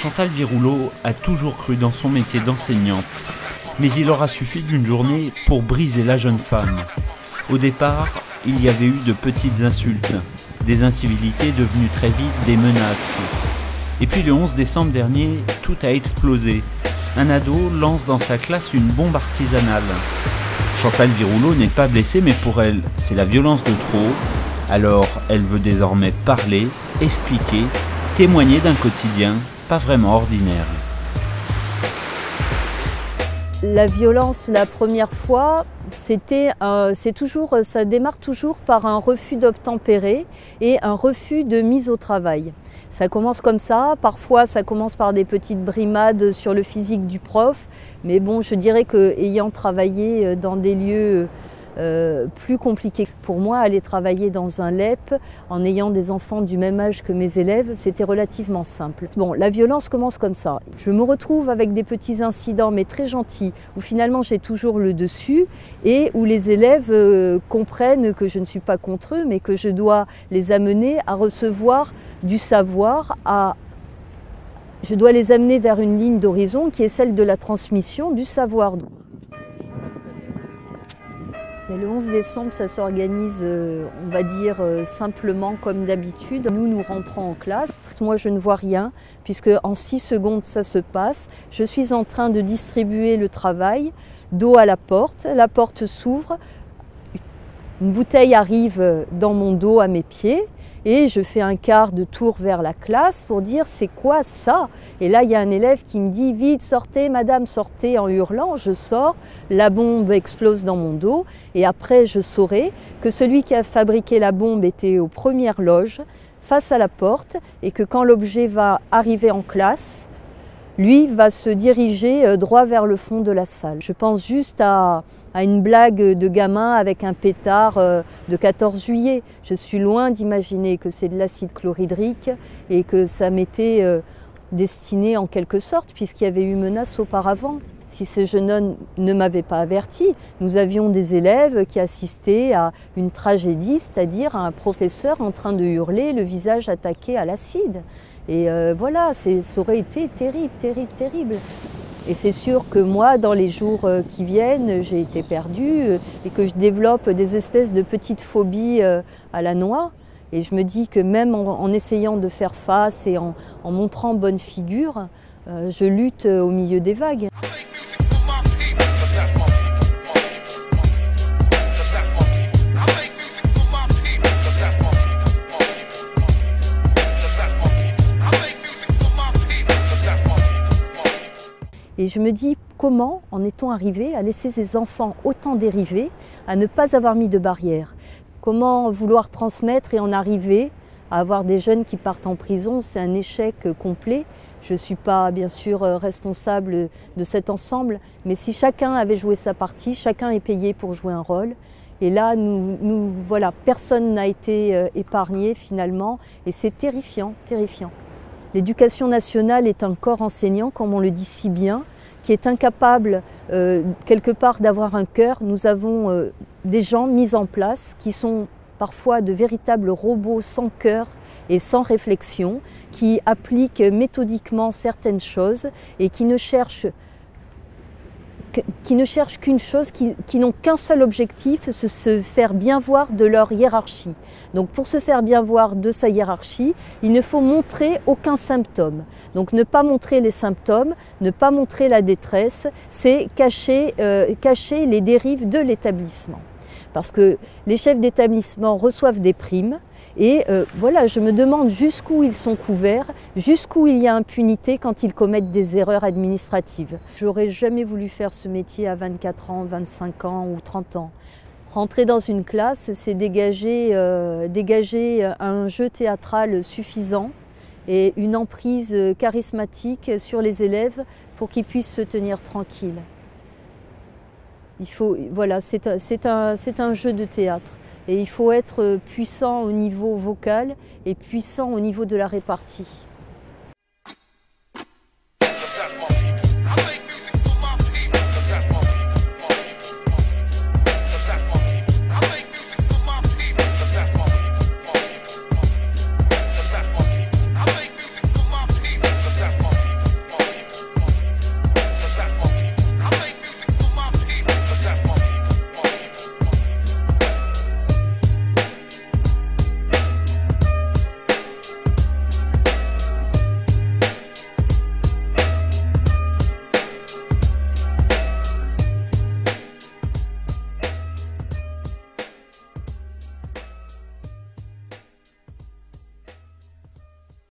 Chantal Virouleau a toujours cru dans son métier d'enseignante, mais il aura suffi d'une journée pour briser la jeune femme. Au départ, il y avait eu de petites insultes, des incivilités devenues très vite des menaces. Et puis le 11 décembre dernier, tout a explosé. Un ado lance dans sa classe une bombe artisanale. Chantal Virouleau n'est pas blessée, mais pour elle, c'est la violence de trop. Alors, elle veut désormais parler, expliquer, témoigner d'un quotidien pas vraiment ordinaire. La violence, la première fois, ça démarre toujours par un refus d'obtempérer et un refus de mise au travail. Ça commence comme ça, parfois ça commence par des petites brimades sur le physique du prof, mais bon, je dirais qu'ayant travaillé dans des lieux plus compliqués pour moi, aller travailler dans un LEP en ayant des enfants du même âge que mes élèves, c'était relativement simple. Bon, la violence commence comme ça. Je me retrouve avec des petits incidents, mais très gentils, où finalement j'ai toujours le dessus et où les élèves comprennent que je ne suis pas contre eux, mais que je dois les amener à recevoir du savoir, je dois les amener vers une ligne d'horizon qui est celle de la transmission du savoir. Mais le 11 décembre, ça s'organise, on va dire, simplement comme d'habitude. Nous rentrons en classe. Moi, je ne vois rien, puisque en 6 secondes, ça se passe. Je suis en train de distribuer le travail, dos à la porte s'ouvre, une bouteille arrive dans mon dos à mes pieds, et je fais un quart de tour vers la classe pour dire c'est quoi ça? Et là il y a un élève qui me dit vite sortez madame, sortez, en hurlant. Je sors, la bombe explose dans mon dos et après je saurai que celui qui a fabriqué la bombe était aux premières loges face à la porte et que quand l'objet va arriver en classe, lui va se diriger droit vers le fond de la salle. Je pense juste à une blague de gamin avec un pétard de 14 juillet. Je suis loin d'imaginer que c'est de l'acide chlorhydrique et que ça m'était destiné en quelque sorte, puisqu'il y avait eu menace auparavant. Si ce jeune homme ne m'avait pas averti, nous avions des élèves qui assistaient à une tragédie, c'est-à-dire un professeur en train de hurler, le visage attaqué à l'acide. Et voilà, ça aurait été terrible, terrible, terrible. Et c'est sûr que moi, dans les jours qui viennent, j'ai été perdue et que je développe des espèces de petites phobies à la noix. Et je me dis que même en essayant de faire face et en montrant bonne figure, je lutte au milieu des vagues. Et je me dis, comment en est-on arrivé à laisser ces enfants autant dérivés, à ne pas avoir mis de barrière? Comment vouloir transmettre et en arriver à avoir des jeunes qui partent en prison? C'est un échec complet. Je ne suis pas bien sûr responsable de cet ensemble, mais si chacun avait joué sa partie, chacun est payé pour jouer un rôle. Et là, voilà, personne n'a été épargné finalement, et c'est terrifiant, terrifiant. L'éducation nationale est un corps enseignant, comme on le dit si bien, qui est incapable quelque part d'avoir un cœur. Nous avons des gens mis en place qui sont parfois de véritables robots sans cœur et sans réflexion, qui appliquent méthodiquement certaines choses et qui ne cherchent qu'une chose, qui n'ont qu'un seul objectif, se faire bien voir de leur hiérarchie. Donc pour se faire bien voir de sa hiérarchie, il ne faut montrer aucun symptôme. Donc ne pas montrer les symptômes, ne pas montrer la détresse, c'est cacher les dérives de l'établissement. Parce que les chefs d'établissement reçoivent des primes, et voilà, je me demande jusqu'où ils sont couverts, jusqu'où il y a impunité quand ils commettent des erreurs administratives. J'aurais jamais voulu faire ce métier à 24 ans, 25 ans ou 30 ans. Rentrer dans une classe, c'est dégager un jeu théâtral suffisant et une emprise charismatique sur les élèves pour qu'ils puissent se tenir tranquilles. Voilà, c'est un jeu de théâtre. Et il faut être puissant au niveau vocal et puissant au niveau de la répartie.